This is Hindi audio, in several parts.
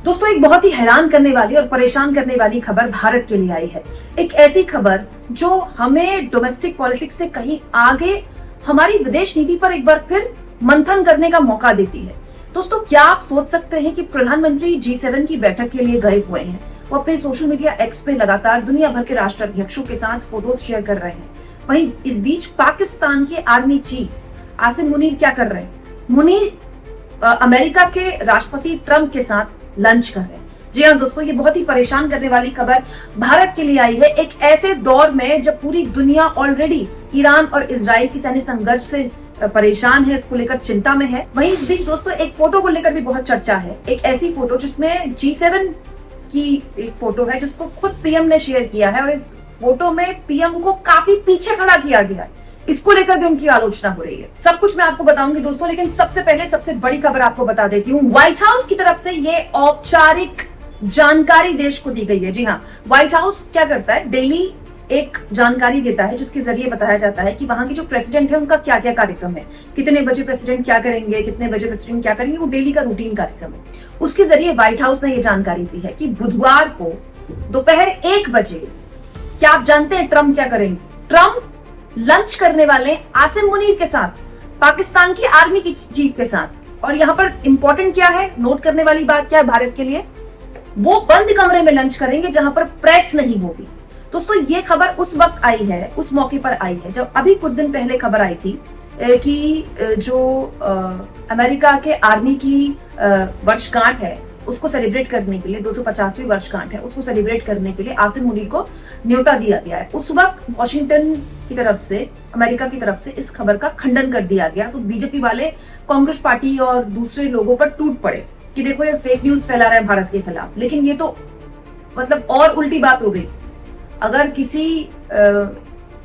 दोस्तों, एक बहुत ही हैरान करने वाली और परेशान करने वाली खबर भारत के लिए आई है। एक ऐसी खबर जो हमें डोमेस्टिक पॉलिटिक्स से कहीं आगे हमारी विदेश नीति पर एक बार फिर मंथन करने का मौका देती है। दोस्तों, क्या आप सोच सकते हैं कि प्रधानमंत्री G7 की बैठक के लिए गए हुए हैं। वो अपने सोशल मीडिया एक्स पे लगातार दुनिया भर के राष्ट्राध्यक्षों के साथ फोटोज शेयर कर रहे हैं। वहीं इस बीच पाकिस्तान के आर्मी चीफ आसिम मुनीर क्या कर रहे हैं? मुनीर अमेरिका के राष्ट्रपति ट्रंप के साथ लंच कर रहे हैं। जी हाँ दोस्तों, ये बहुत ही परेशान करने वाली खबर भारत के लिए आई है, एक ऐसे दौर में जब पूरी दुनिया ऑलरेडी ईरान और इजराइल की सैन्य संघर्ष से परेशान है, इसको लेकर चिंता में है। वहीं इस बीच दोस्तों एक फोटो को लेकर भी बहुत चर्चा है। एक ऐसी फोटो जिसमें G7 की एक फोटो है जिसको खुद पीएम ने शेयर किया है और इस फोटो में पीएम को काफी पीछे खड़ा किया गया है। इसको लेकर भी उनकी आलोचना हो रही है। सब कुछ मैं आपको बताऊंगी दोस्तों, लेकिन सबसे पहले सबसे बड़ी खबर आपको बता देती हूँ। व्हाइट हाउस की तरफ से ये औपचारिक जानकारी देश को दी गई है। जी हाँ, व्हाइट हाउस क्या करता है, डेली एक जानकारी देता है जिसके जरिए बताया जाता है कि वहां के जो प्रेसिडेंट है उनका क्या क्या कार्यक्रम है, कितने बजे प्रेसिडेंट क्या करेंगे, कितने बजे प्रेसिडेंट क्या करेंगे। वो डेली का रूटीन कार्यक्रम है। उसके जरिए व्हाइट हाउस ने ये जानकारी दी है कि बुधवार को दोपहर 1 बजे, क्या आप जानते हैं ट्रंप क्या करेंगे? ट्रंप लंच करने वाले आसिम मुनीर के साथ, पाकिस्तान की आर्मी की चीफ के साथ। और यहाँ पर इंपॉर्टेंट क्या है, नोट करने वाली बात क्या है भारत के लिए, वो बंद कमरे में लंच करेंगे जहां पर प्रेस नहीं होगी। दोस्तों, ये खबर उस वक्त आई है, उस मौके पर आई है जब अभी कुछ दिन पहले खबर आई थी कि जो अमेरिका के आर्मी की वर्षगांठ है उसको सेलिब्रेट करने के लिए, 250वीं वर्षगांठ है, उसको सेलिब्रेट करने के लिए आसिम मुनीर को न्योता दिया गया है। उस वक्त वॉशिंगटन की तरफ से, अमेरिका की तरफ से इस खबर का खंडन कर दिया गया। तो बीजेपी वाले कांग्रेस पार्टी और दूसरे लोगों पर टूट पड़े कि देखो ये फेक न्यूज फैला रहा है भारत के खिलाफ। लेकिन ये तो मतलब और उल्टी बात हो गई। अगर किसी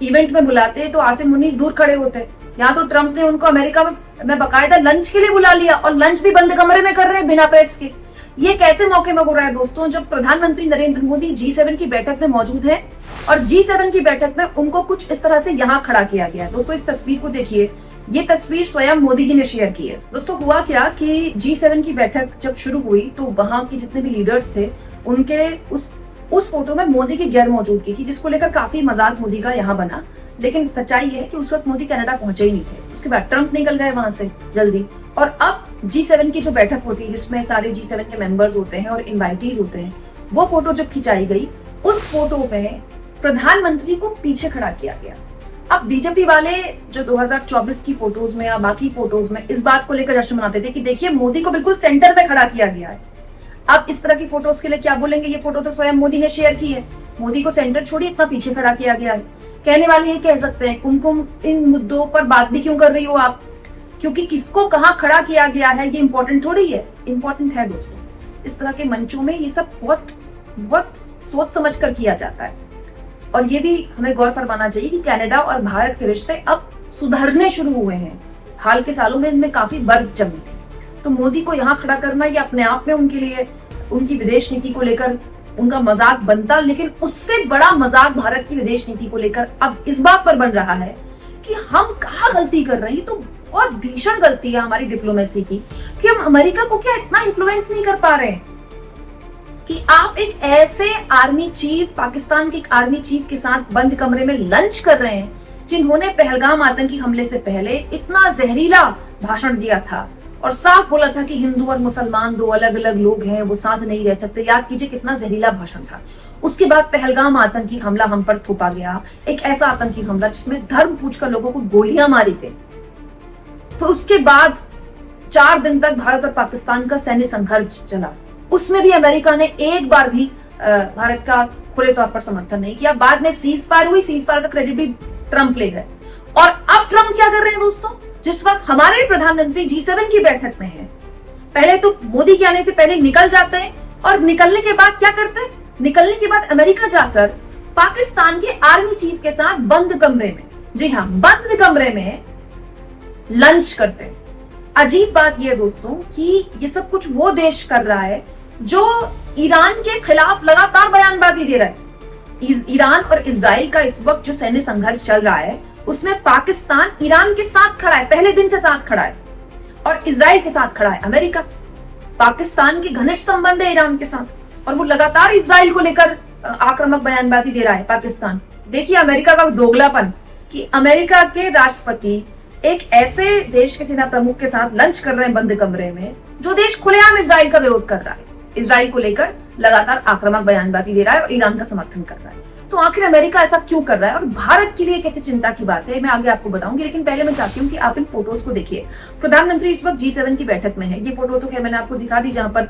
इवेंट में बुलाते तो आसिम मुनीर दूर खड़े होते। यहाँ तो ट्रंप ने उनको अमेरिका में बकायदा लंच के लिए बुला लिया और लंच भी बंद कमरे में कर रहे हैं बिना प्रेस के। ये कैसे मौके में हो रहा है दोस्तों, जब प्रधानमंत्री नरेंद्र मोदी G7 की बैठक में मौजूद हैं और G7 की बैठक में उनको कुछ इस तरह से यहाँ खड़ा किया गया है। दोस्तों, इस तस्वीर को देखिए, ये तस्वीर स्वयं मोदी जी ने शेयर की है। दोस्तों, हुआ क्या कि G7 की बैठक जब शुरू हुई तो वहां के जितने भी लीडर्स थे उनके उस फोटो में मोदी की गैर मौजूदगी थी, जिसको लेकर काफी मजाक मोदी का यहाँ बना। लेकिन सच्चाई है कि उस वक्त मोदी कनाडा पहुंचे ही नहीं थे। उसके बाद ट्रंप निकल गए वहां से जल्दी, और अब G7 की जो बैठक होती है जिसमें सारे G7 के मेंबर्स होते हैं और इनवाइटीज होते हैं, वो फोटो जब खिंचाई गई, उस फोटो में प्रधानमंत्री को पीछे खड़ा किया गया। अब बीजेपी वाले जो 2024 की फोटोज में या बाकी फोटोज में इस बात को लेकर जश्न मनाते थे कि देखिए मोदी को बिल्कुल सेंटर में खड़ा किया गया है। अब इस तरह की फोटोज के लिए क्या बोलेंगे, ये फोटो तो स्वयं मोदी ने शेयर की है। मोदी को सेंटर छोड़िए, इतना पीछे खड़ा किया गया है। कहने वाले ये कह सकते हैं, कुमकुम इन मुद्दों पर बात भी क्यों कर रही हो आप, क्योंकि किसको कहाँ खड़ा किया गया है ये इंपॉर्टेंट थोड़ी है। इंपॉर्टेंट है दोस्तों, इस तरह के मंचों में ये सब बहुत बहुत सोच समझ कर किया जाता है। और ये भी हमें गौर फरमाना चाहिए कि कनाडा और भारत के रिश्ते अब सुधरने शुरू हुए हैं। हाल के सालों में इनमें काफी बर्फ जमी थी। तो मोदी को यहाँ खड़ा करना ये अपने आप में उनके लिए, उनकी विदेश नीति को लेकर उनका मजाक बनता। लेकिन उससे बड़ा मजाक भारत की विदेश नीति को लेकर अब इस बात पर बन रहा है कि हम कहाँ गलती कर रहे हैं। तो बहुत भीषण गलती है हमारी डिप्लोमेसी की कि हम अमेरिका को क्या इतना इन्फ्लुएंस नहीं कर पा रहे हैं कि आप एक ऐसे आर्मी चीफ, पाकिस्तान के एक आर्मी चीफ के साथ बंद कमरे में लंच कर रहे हैं जिन्होंने पहलगाम आतंकी हमले से पहले इतना जहरीला भाषण दिया था और साफ बोला था कि हिंदू और मुसलमान दो अलग अलग लोग हैं, वो साथ नहीं रह सकते। याद कीजिए कितना जहरीला भाषण था। उसके बाद पहलगाम आतंकी हमला हम पर थोपा गया, एक ऐसा आतंकी हमला जिसमें धर्म पूछकर लोगों को गोलियां मारी गई। तो उसके बाद 4 दिन तक भारत और पाकिस्तान का सैन्य संघर्ष चला। उसमें भी अमेरिका ने एक बार भी भारत का खुले तौर पर समर्थन नहीं किया। बाद में सीज फायर हुई, सीज फायर का क्रेडिट भी ट्रंप ले गए। और अब ट्रंप क्या कर रहे हैं दोस्तों, जिस वक्त हमारे प्रधानमंत्री G7 की बैठक में है, पहले तो मोदी के आने से पहले निकल जाते हैं और निकलने के बाद क्या करते हैं, निकलने के बाद अमेरिका जाकर पाकिस्तान के आर्मी चीफ के साथ बंद कमरे में, जी हाँ बंद कमरे में लंच करते हैं। अजीब बात यह है दोस्तों कि ये सब कुछ वो देश कर रहा है जो ईरान के खिलाफ लगातार बयानबाजी दे रहा है। ईरान और इजराइल का इस वक्त जो सैन्य संघर्ष चल रहा है उसमें पाकिस्तान ईरान के साथ खड़ा है, पहले दिन से साथ खड़ा है, और इजराइल के साथ खड़ा है अमेरिका। पाकिस्तान के घनिष्ठ संबंध है ईरान के साथ और वो लगातार इसराइल को लेकर आक्रामक बयानबाजी दे रहा है पाकिस्तान। देखिए अमेरिका का दोगलापन कि अमेरिका के राष्ट्रपति एक ऐसे देश के सेना प्रमुख के साथ लंच कर रहे हैं बंद कमरे में, जो देश खुलेआम इसराइल का विरोध कर रहा है, इसराइल को लेकर लगातार आक्रामक बयानबाजी दे रहा है और ईरान का समर्थन कर रहा है। तो आखिर अमेरिका ऐसा क्यों कर रहा है और भारत के लिए कैसे चिंता की बात है, मैं आगे आपको बताऊंगी। लेकिन पहले मैं चाहती हूँ कि आप इन फोटोज को देखिए। प्रधानमंत्री इस वक्त G7 की बैठक में है। ये फोटो तो खैर मैंने आपको दिखा दी जहां पर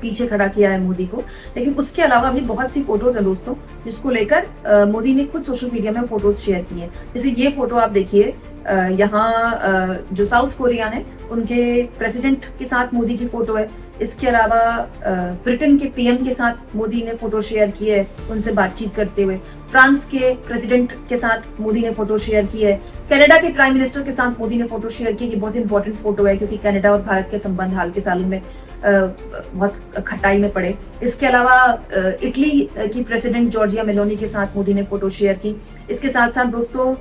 पीछे खड़ा किया है मोदी को, लेकिन उसके अलावा भी बहुत सी फोटोज है दोस्तों जिसको लेकर मोदी ने खुद सोशल मीडिया में फोटोज शेयर की है। जैसे ये फोटो आप देखिए, यहाँ जो साउथ कोरिया है उनके प्रेसिडेंट के साथ मोदी की फोटो है। इसके अलावा ब्रिटेन के पीएम के साथ मोदी ने फोटो शेयर की है उनसे बातचीत करते हुए। फ्रांस के प्रेसिडेंट के साथ मोदी ने फोटो शेयर की है। कनाडा के प्राइम मिनिस्टर के साथ मोदी ने फोटो शेयर की है। बहुत इंपॉर्टेंट फोटो है क्योंकि कनाडा और भारत के संबंध हाल के सालों में बहुत खटाई में पड़े। इसके अलावा इटली की प्रेसिडेंट जॉर्जिया मेलोनी के साथ मोदी ने फोटो शेयर की। इसके साथ साथ दोस्तों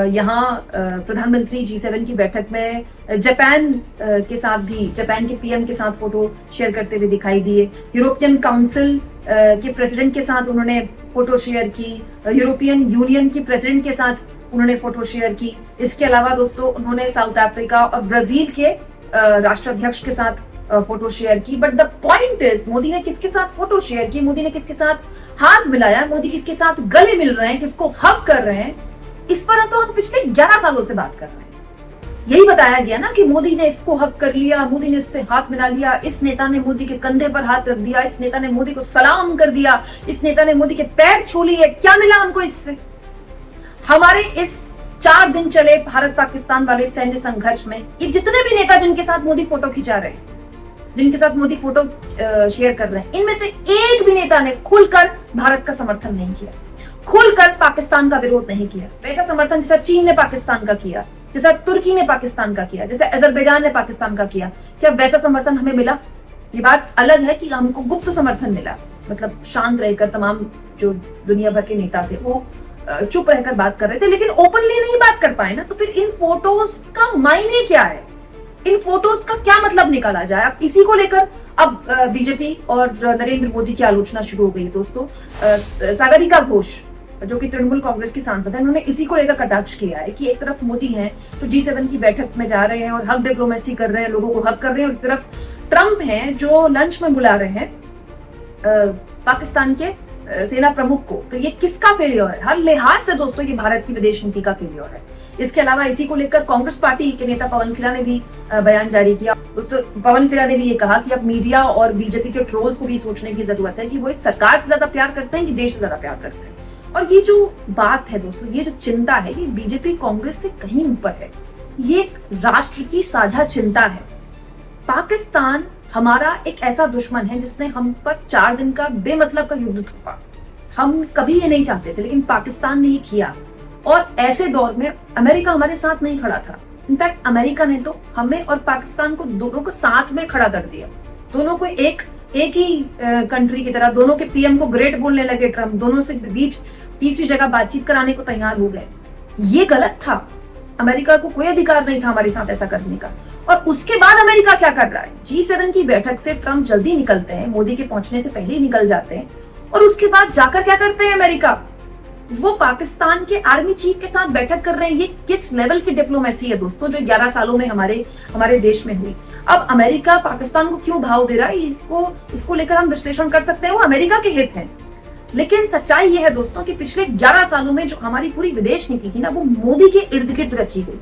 यहाँ प्रधानमंत्री G7 की बैठक में जापान के साथ भी, जापान के पीएम के साथ फोटो शेयर करते हुए दिखाई दिए। यूरोपियन काउंसिल के प्रेसिडेंट के साथ उन्होंने फोटो शेयर की। यूरोपियन यूनियन के प्रेसिडेंट के साथ उन्होंने फोटो शेयर की। इसके अलावा दोस्तों उन्होंने साउथ अफ्रीका और ब्राजील के राष्ट्राध्यक्ष के साथ फोटो शेयर की। But the point is, Modi ने किसके साथ फोटो शेयर की, मोदी ने किसके साथ हाथ मिलाया, मोदी किसके साथ गले मिल रहे हैं, किसको हग कर रहे हैं, इस पर तो हम पिछले 11 सालों से बात कर रहे हैं। यही बताया गया ना कि मोदी ने इसको हक कर लिया, मोदी ने इससे हाथ मिला लिया, इस नेता ने मोदी के कंधे पर हाथ रख दिया, इस नेता ने मोदी को सलाम कर दिया, इस नेता ने मोदी के पैर छू लिए। क्या मिला हमको इससे? हमारे इस 4 दिन चले भारत पाकिस्तान वाले सैन्य संघर्ष में ये जितने भी नेता जिनके साथ मोदी फोटो खिंचा रहे हैं, जिनके साथ मोदी फोटो शेयर कर रहे हैं, इनमें से एक भी नेता ने खुलकर भारत का समर्थन नहीं किया, खुलकर पाकिस्तान का विरोध नहीं किया। वैसा समर्थन जैसा चीन ने पाकिस्तान का किया, जैसा तुर्की ने पाकिस्तान का किया, जैसा अजरबैजान ने पाकिस्तान का किया, क्या वैसा समर्थन हमें मिला? ये बात अलग है कि हमको गुप्त समर्थन मिला, मतलब शांत रहकर तमाम जो दुनिया भर के नेता थे वो चुप रहकर बात कर रहे थे, लेकिन ओपनली नहीं बात कर पाए ना। तो फिर इन फोटोज का मायने क्या है, इन फोटोज का क्या मतलब निकाला जाए? अब इसी को लेकर अब बीजेपी और नरेंद्र मोदी की आलोचना शुरू हो गई दोस्तों। सागरिका घोष जो कि तृणमूल कांग्रेस की सांसद है, उन्होंने इसी को लेकर कटाक्ष किया है कि एक तरफ मोदी हैं जो G7 की बैठक में जा रहे हैं और हक डिप्लोमेसी कर रहे हैं, लोगों को हक कर रहे हैं, और एक तरफ ट्रंप हैं जो लंच में बुला रहे हैं पाकिस्तान के सेना प्रमुख को। तो ये किसका फेलियर है? हर लिहाज से दोस्तों ये भारत की विदेश नीति का फेलियर है। इसके अलावा इसी को लेकर कांग्रेस पार्टी के नेता पवन खेड़ा ने भी बयान जारी किया। पवन खेड़ा ने भी ये कहा कि अब मीडिया और बीजेपी के ट्रोल्स को भी सोचने की जरूरत है कि वो इस सरकार से ज्यादा प्यार करते हैं कि देश से ज्यादा प्यार करते हैं। और ये जो बात है दोस्तों, ये जो चिंता है, ये बीजेपी कांग्रेस से कहीं ऊपर है। ये एक राष्ट्र की साझा चिंता है। पाकिस्तान हमारा एक ऐसा दुश्मन है जिसने हम पर 4 दिन का बेमतलब का युद्ध थोपा। हम कभी ये नहीं चाहते थे, लेकिन पाकिस्तान ने ये किया। और ऐसे दौर में अमेरिका हमारे साथ नहीं खड़ा था। इनफैक्ट अमेरिका ने तो हमें और पाकिस्तान को दोनों को साथ में खड़ा कर दिया। दोनों को एक ही कंट्री की तरह, दोनों के पीएम को ग्रेट बोलने लगे ट्रम्प, दोनों से बीच तीसरी जगह बातचीत कराने को तैयार हो गए। ये गलत था। अमेरिका को कोई अधिकार नहीं था हमारे साथ ऐसा करने का। और उसके बाद अमेरिका क्या कर रहा है? G7 की बैठक से ट्रम्प जल्दी निकलते हैं, मोदी के पहुंचने से पहले ही निकल जाते हैं, और उसके बाद जाकर क्या करते हैं अमेरिका? वो पाकिस्तान के आर्मी चीफ के साथ बैठक कर रहे हैं। ये किस लेवल की डिप्लोमेसी है दोस्तों जो 11 सालों में हमारे देश में हुई? अब अमेरिका पाकिस्तान को क्यों भाव दे रहा है, इसको लेकर हम विश्लेषण कर सकते हैं। वो अमेरिका के हित हैं, लेकिन सच्चाई ये है दोस्तों कि पिछले 11 सालों में जो हमारी पूरी विदेश नीति थी ना, वो मोदी के इर्द गिर्द रची गई।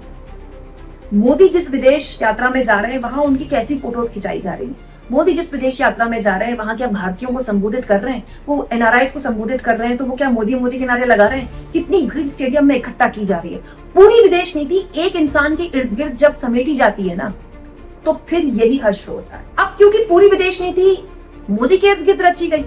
मोदी जिस विदेश यात्रा में जा रहे हैं वहां उनकी कैसी फोटोज खिंचाई जा रही है। मोदी जिस विदेश यात्रा में जा रहे हैं वहां क्या भारतीयों को संबोधित कर रहे हैं, वो एनआरआईज को संबोधित कर रहे हैं, तो वो क्या मोदी मोदी के नारे लगा रहे हैं? कितनी भीड़ स्टेडियम में इकट्ठा की जा रही है। पूरी विदेश नीति एक इंसान के इर्द गिर्द जब समेटी जाती है ना, तो फिर यही हश्र होता है। अब क्योंकि पूरी विदेश नीति मोदी के इर्द गिर्द रची गई,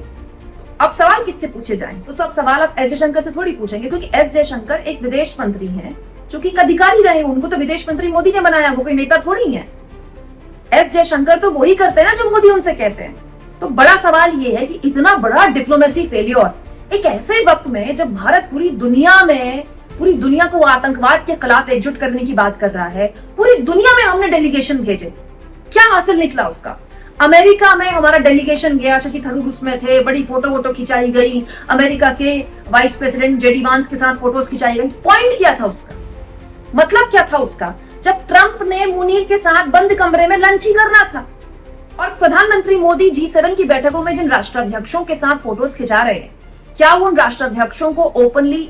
अब सवाल किससे पूछे जाएं? तो सब सवाल आप एस जयशंकर से थोड़ी पूछेंगे, क्योंकि एस जयशंकर एक विदेश मंत्री हैं जो कि एक अधिकारी रहे। उनको तो विदेश मंत्री मोदी ने बनाया, वो कोई नेता थोड़ी है। एस जयशंकर तो वही करते हैं ना जो मोदी उनसे कहते हैं। तो बड़ा सवाल ये है कि इतना बड़ा डिप्लोमेसी फेलियर एक ऐसे वक्त में जब भारत पूरी दुनिया को आतंकवाद के खिलाफ एकजुट करने की बात कर रहा है, पूरी दुनिया में हमने डेलीगेशन भेजे, क्या हासिल निकला उसका? अमेरिका में हमारा डेलीगेशन गया, शशि थरूर उसमें थे, बड़ी फोटो वोटो खिंचाई गई, अमेरिका के वाइस प्रेसिडेंट जेडी वांस के साथ फोटोज खिंचाई गई। पॉइंट क्या था उसका? मतलब क्या था उसका? जब ट्रंप ने मुनीर के साथ बंद कमरे में लंच ही करना था और प्रधानमंत्री मोदी G7 की बैठकों में जिन राष्ट्राध्यक्षों के साथ फोटोज खिंचा रहे हैं, क्या वो उन राष्ट्राध्यक्षों को ओपनली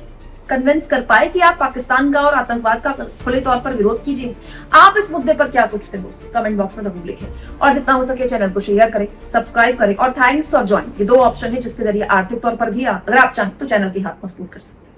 कन्विंस कर पाए कि आप पाकिस्तान का और आतंकवाद का खुले तौर पर विरोध कीजिए? आप इस मुद्दे पर क्या सोचते हैं दोस्तों? कमेंट बॉक्स में जरूर लिखें और जितना हो सके चैनल को शेयर करें, सब्सक्राइब करें और थैंक्स और ज्वाइन, ये 2 ऑप्शन है जिसके जरिए आर्थिक तौर पर भी अगर आप चाहें तो चैनल की हाथ मजबूत कर सकते हैं।